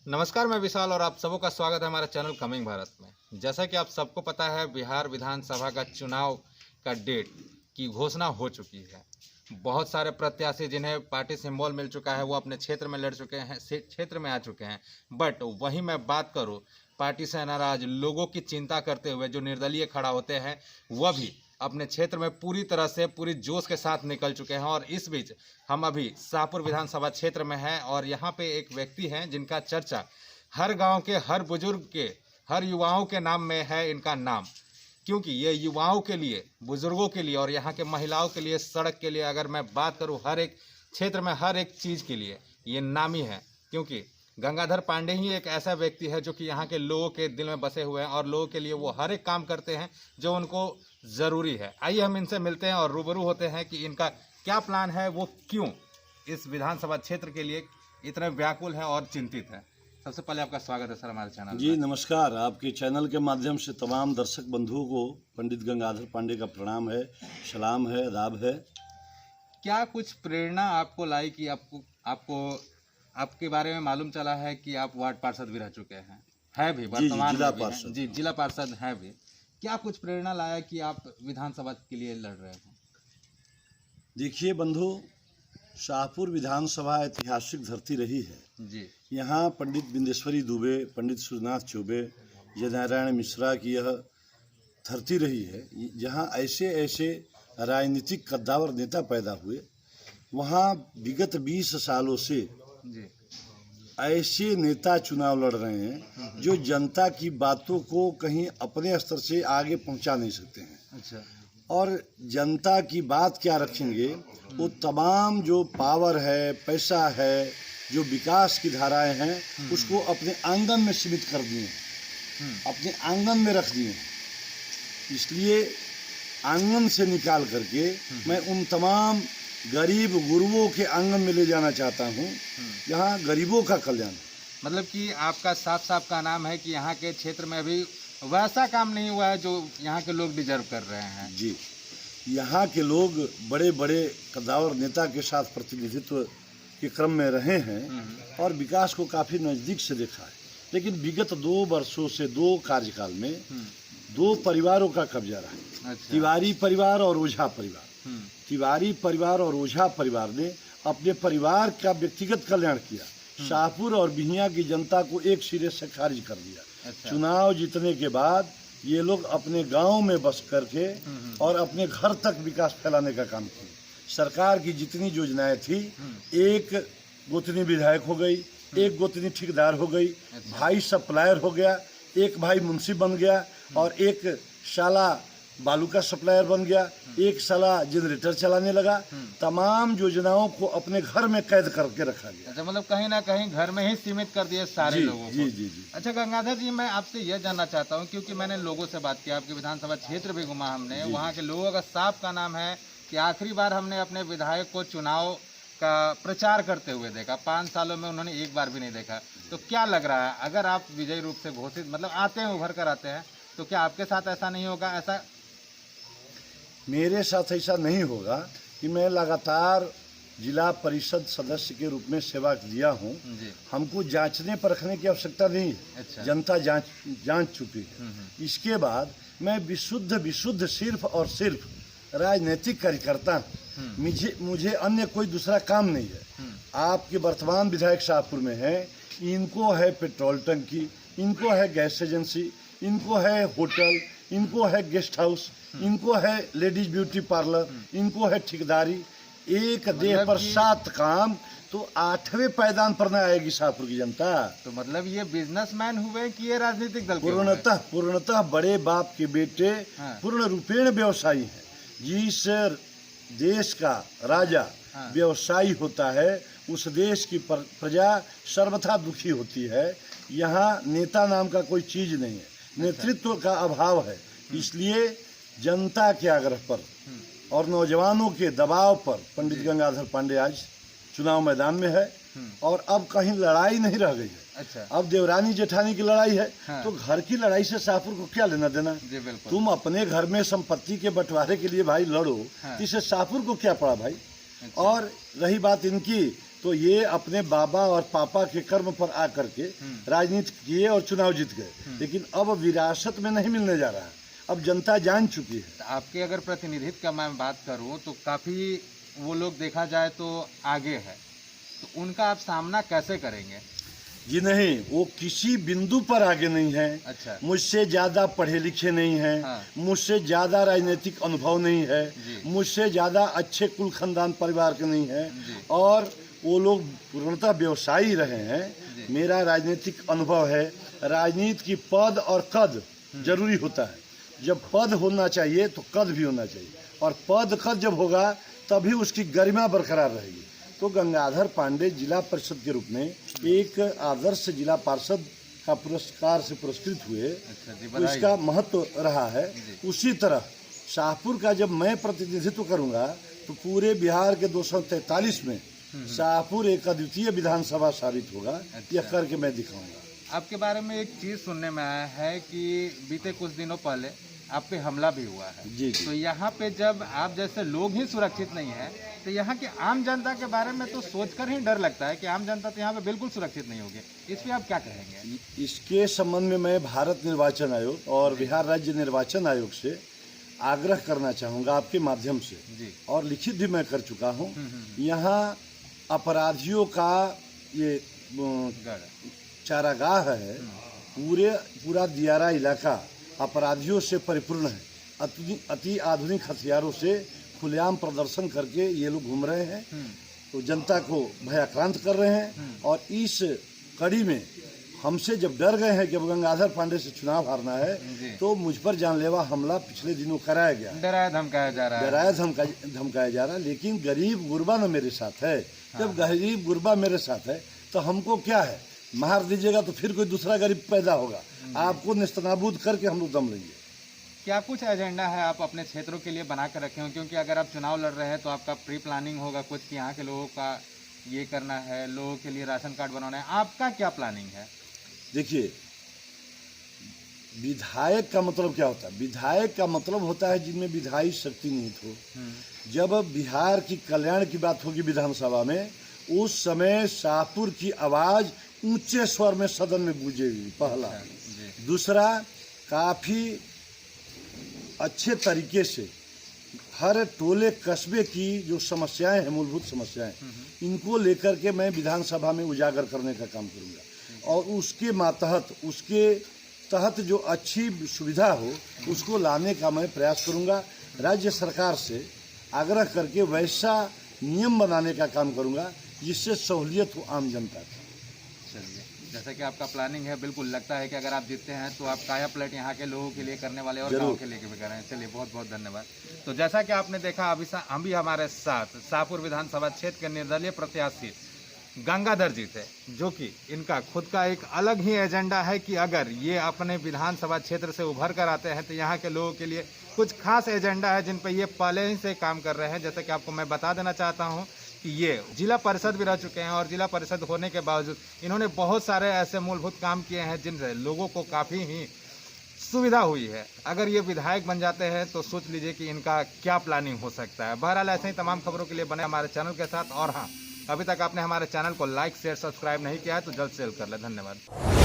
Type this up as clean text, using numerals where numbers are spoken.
नमस्कार, मैं विशाल और आप सबों का स्वागत है हमारे चैनल कमिंग भारत में। जैसा कि आप सबको पता है, बिहार विधानसभा का चुनाव का डेट की घोषणा हो चुकी है। बहुत सारे प्रत्याशी जिन्हें पार्टी सिंबल मिल चुका है वो अपने क्षेत्र में लड़ चुके हैं, क्षेत्र में आ चुके हैं। बट वहीं मैं बात करूं, पार्टी से नाराज लोगों की चिंता करते हुए जो निर्दलीय खड़ा होते हैं वह भी अपने क्षेत्र में पूरी तरह से पूरी जोश के साथ निकल चुके हैं। और इस बीच हम अभी शाहपुर विधानसभा क्षेत्र में हैं और यहाँ पे एक व्यक्ति हैं जिनका चर्चा हर गांव के हर बुजुर्ग के हर युवाओं के नाम में है। इनका नाम क्योंकि ये युवाओं के लिए, बुजुर्गों के लिए और यहाँ के महिलाओं के लिए, सड़क के लिए, अगर मैं बात करूँ हर एक क्षेत्र में हर एक चीज़ के लिए ये नामी है। क्योंकि गंगाधर पांडे ही एक ऐसा व्यक्ति है जो कि यहाँ के लोगों के दिल में बसे हुए हैं और लोगों के लिए वो हर एक काम करते हैं जो उनको ज़रूरी है। आइए हम इनसे मिलते हैं और रूबरू होते हैं कि इनका क्या प्लान है, वो क्यों इस विधानसभा क्षेत्र के लिए इतने व्याकुल है और चिंतित है। सबसे पहले आपका स्वागत है सर हमारे चैनल जी नमस्कार। आपके चैनल के माध्यम से तमाम दर्शक बंधुओं को पंडित गंगाधर पांडे का प्रणाम है, सलाम है, आदाब है। क्या कुछ प्रेरणा आपको लाई कि आपको आपके बारे में मालूम चला है कि आप वार्ड पार्षद भी रह चुके हैं, है भी वर्तमान जिला में भी हैं? पार्षद। जी, जिला पार्षद है भी। क्या कुछ प्रेरणा लाया कि आप विधानसभा के लिए लड़ रहे हैं? देखिए बंधु, शाहपुर विधानसभा ऐतिहासिक धरती रही है। जी यहाँ पंडित बिंदेश्वरी दुबे, पंडित सूर्यनाथ चौबे, जयनारायण मिश्रा की यह धरती रही है जहाँ ऐसे ऐसे राजनीतिक कद्दावर नेता पैदा हुए। वहाँ विगत 20 सालों से जी ऐसे नेता चुनाव लड़ रहे हैं जो जनता की बातों को कहीं अपने स्तर से आगे पहुंचा नहीं सकते हैं। अच्छा। और जनता की बात क्या रखेंगे, वो तमाम जो पावर है, पैसा है, जो विकास की धाराएं हैं उसको अपने आंगन में सीमित कर दिए, अपने आंगन में रख दिए। इसलिए आंगन से निकाल करके मैं उन तमाम गरीब गुरुओं के आंगन में ले जाना चाहता हूँ जहाँ गरीबों का कल्याण। मतलब कि आपका साफ साफ का नाम है कि यहाँ के क्षेत्र में अभी वैसा काम नहीं हुआ है जो यहाँ के लोग डिजर्व कर रहे हैं। जी, यहाँ के लोग बड़े बड़े कद्दावर नेता के साथ प्रतिनिधित्व के क्रम में रहे हैं और विकास को काफ़ी नज़दीक से देखा है। लेकिन विगत 2 वर्षों से 2 कार्यकाल में 2 परिवारों का कब्जा रहा। अच्छा। तिवारी परिवार और ओझा परिवार। तिवारी परिवार और ओझा परिवार ने अपने परिवार का व्यक्तिगत कल्याण किया, शाहपुर और बिहियां की जनता को एक सिरे से खारिज कर दिया। अच्छा। चुनाव जीतने के बाद ये लोग अपने गांव में बस करके और अपने घर तक विकास फैलाने का काम किया। सरकार की जितनी योजनाएं थी, एक गोतनी विधायक हो गई, एक गोतनी ठेकेदार हो गई, भाई सप्लायर हो गया, एक भाई मुंशी बन गया और एक साला बालू का सप्लायर बन गया, एक साला जनरेटर चलाने लगा। तमाम योजनाओं को अपने घर में कैद करके रखा गया। अच्छा, मतलब कहीं ना कहीं घर में ही सीमित कर दिए सारे लोगों को। जी जी जी। अच्छा गंगाधर जी, मैं आपसे यह जानना चाहता हूं क्योंकि मैंने लोगों से बात किया, आपके विधानसभा क्षेत्र भी घुमा हमने, वहां के लोगों का साफ का नाम है कि आखिरी बार हमने अपने विधायक को चुनाव का प्रचार करते हुए देखा, 5 सालों में उन्होंने एक बार भी नहीं देखा। तो क्या लग रहा है, अगर आप विजयी रूप से घोषित मतलब आते हैं, उभर कर आते हैं, तो क्या आपके साथ ऐसा नहीं होगा? ऐसा मेरे साथ ऐसा नहीं होगा कि मैं लगातार जिला परिषद सदस्य के रूप में सेवा दिया हूँ। हमको जांचने परखने की आवश्यकता नहीं है। अच्छा। जनता जांच चुकी है। इसके बाद मैं विशुद्ध सिर्फ और सिर्फ राजनीतिक कार्यकर्ता हूँ। मुझे अन्य कोई दूसरा काम नहीं है। आपके वर्तमान विधायक शाहपुर में है, इनको है पेट्रोल टंकी, इनको है गैस एजेंसी, इनको है होटल, इनको है गेस्ट हाउस, इनको है लेडीज ब्यूटी पार्लर, इनको है ठेकेदारी। एक देह पर 7 काम, तो 8वें पायदान पर न आएगी शाहपुर की जनता। तो मतलब ये बिजनेसमैन हुए कि ये राजनीतिक दल? पूर्णतः बड़े बाप के बेटे पूर्ण रूपेण व्यवसायी हैं। जिस देश का राजा व्यवसायी होता है उस देश की प्रजा सर्वथा दुखी होती है। यहाँ नेता नाम का कोई चीज नहीं है, नेतृत्व का अभाव है। इसलिए जनता के आग्रह पर और नौजवानों के दबाव पर पंडित गंगाधर पांडे आज चुनाव मैदान में है। और अब कहीं लड़ाई नहीं रह गई है। अच्छा। अब देवरानी जेठानी की लड़ाई है। तो घर की लड़ाई से शाहपुर को क्या लेना देना? जी बिल्कुल। तुम अपने घर में संपत्ति के बंटवारे के लिए भाई लड़ो, इससे शाहपुर को क्या पड़ा भाई? अच्छा। और रही बात इनकी, तो ये अपने बाबा और पापा के कर्म पर आकर के राजनीति किए और चुनाव जीत गए, लेकिन अब विरासत में नहीं मिलने जा रहा, अब जनता जान चुकी है। आपके अगर प्रतिनिधित्व का मैं बात करूं तो काफ़ी वो लोग देखा जाए तो आगे है, तो उनका आप सामना कैसे करेंगे? जी नहीं, वो किसी बिंदु पर आगे नहीं है। अच्छा। मुझसे ज्यादा पढ़े लिखे नहीं हैं। हाँ। मुझसे ज्यादा राजनीतिक अनुभव नहीं है। जी। मुझसे ज्यादा अच्छे कुल खानदान परिवार के नहीं है। जी। और वो लोग पूर्णतः व्यवसायी रहे हैं। जी। मेरा राजनीतिक अनुभव है। राजनीति की पद और कद जरूरी होता है। जब पद होना चाहिए तो कद भी होना चाहिए, और पद कद जब होगा तभी उसकी गरिमा बरकरार रहेगी। तो गंगाधर पांडे जिला परिषद के रूप में एक आदर्श जिला पार्षद का पुरस्कार से पुरस्कृत हुए। अच्छा जी, तो इसका महत्व रहा है। उसी तरह शाहपुर का जब मैं प्रतिनिधित्व करूंगा तो पूरे बिहार के 243 में शाहपुर एक अद्वितीय विधानसभा साबित होगा। यह करके मैं दिखाऊंगा। आपके बारे में एक चीज़ सुनने में आया है कि बीते कुछ दिनों पहले आप पे हमला भी हुआ है। जी जी। तो यहाँ पे जब आप जैसे लोग ही सुरक्षित नहीं है, तो यहाँ की आम जनता के बारे में तो सोचकर ही डर लगता है कि आम जनता तो यहाँ पे बिल्कुल सुरक्षित नहीं होगी। इस पे आप क्या कहेंगे? इसके संबंध में मैं भारत निर्वाचन आयोग और बिहार राज्य निर्वाचन आयोग से आग्रह करना चाहूँगा आपके माध्यम से जी। और लिखित भी मैं कर चुका हूँ। यहाँ अपराधियों का ये चारागाह है। पूरा दियारा इलाका अपराधियों से परिपूर्ण है। अति आधुनिक हथियारों से खुलेआम प्रदर्शन करके ये लोग घूम रहे हैं, तो जनता को भयाक्रांत कर रहे हैं। और इस कड़ी में हमसे जब डर गए हैं कि अब गंगाधर पांडे से चुनाव हारना है, तो मुझ पर जानलेवा हमला पिछले दिनों कराया गया। डराया धमकाया जा रहा है। डराया धमकाया जा रहा है, लेकिन गरीब गुरबा न मेरे साथ है। जब गरीब गुरबा मेरे साथ है तो हमको क्या है, मार दीजिएगा तो फिर कोई दूसरा गरीब पैदा होगा, आपको नेस्तनाबूद करके हम लोग दम लेंगे। क्या कुछ एजेंडा है आप अपने क्षेत्रों के लिए बना कर रखे हो? क्योंकि अगर आप चुनाव लड़ रहे हैं तो आपका प्री प्लानिंग होगा कुछ कि यहाँ के लोगों का ये करना है, लोगों के लिए राशन कार्ड बनाना है। आपका क्या प्लानिंग है? देखिए, विधायक का मतलब क्या होता है? विधायक का मतलब होता है जिनमें विधायी शक्ति निहित हो। जब बिहार की कल्याण की बात होगी विधानसभा में, उस समय शाहपुर की आवाज ऊंचे स्वर में सदन में गूंजेगी, पहला। दूसरा, काफी अच्छे तरीके से हर टोले कस्बे की जो समस्याएं हैं, मूलभूत समस्याएं, इनको लेकर के मैं विधानसभा में उजागर करने का काम करूंगा। और उसके तहत जो अच्छी सुविधा हो उसको लाने का मैं प्रयास करूंगा। राज्य सरकार से आग्रह करके वैसा नियम बनाने का काम करूंगा जिससे सहूलियत हो आम जनता की। चलिए, जैसा कि आपका प्लानिंग है, बिल्कुल लगता है कि अगर आप जीतते हैं तो आप काया पलट यहाँ के लोगों के लिए करने वाले और गाँव के लिए भी कर रहे हैं। चलिए, बहुत बहुत धन्यवाद। तो जैसा कि आपने देखा, अभी हम भी हमारे साथ शाहपुर विधानसभा क्षेत्र के निर्दलीय प्रत्याशी गंगाधर जी थे, जो कि इनका खुद का एक अलग ही एजेंडा है कि अगर ये अपने विधानसभा क्षेत्र से उभर कर आते हैं तो यहाँ के लोगों के लिए कुछ खास एजेंडा है जिन पर ये पहले ही से काम कर रहे हैं। जैसे कि आपको मैं बता देना चाहता हूँ कि ये जिला परिषद भी रह चुके हैं, और जिला परिषद होने के बावजूद इन्होंने बहुत सारे ऐसे मूलभूत काम किए हैं जिनसे लोगों को काफ़ी ही सुविधा हुई है। अगर ये विधायक बन जाते हैं तो सोच लीजिए कि इनका क्या प्लानिंग हो सकता है। बहरहाल, ऐसे ही तमाम खबरों के लिए बने हमारे चैनल के साथ। और हाँ, अभी तक आपने हमारे चैनल को लाइक शेयर सब्सक्राइब नहीं किया है तो जल्द से जल्द कर ले। धन्यवाद।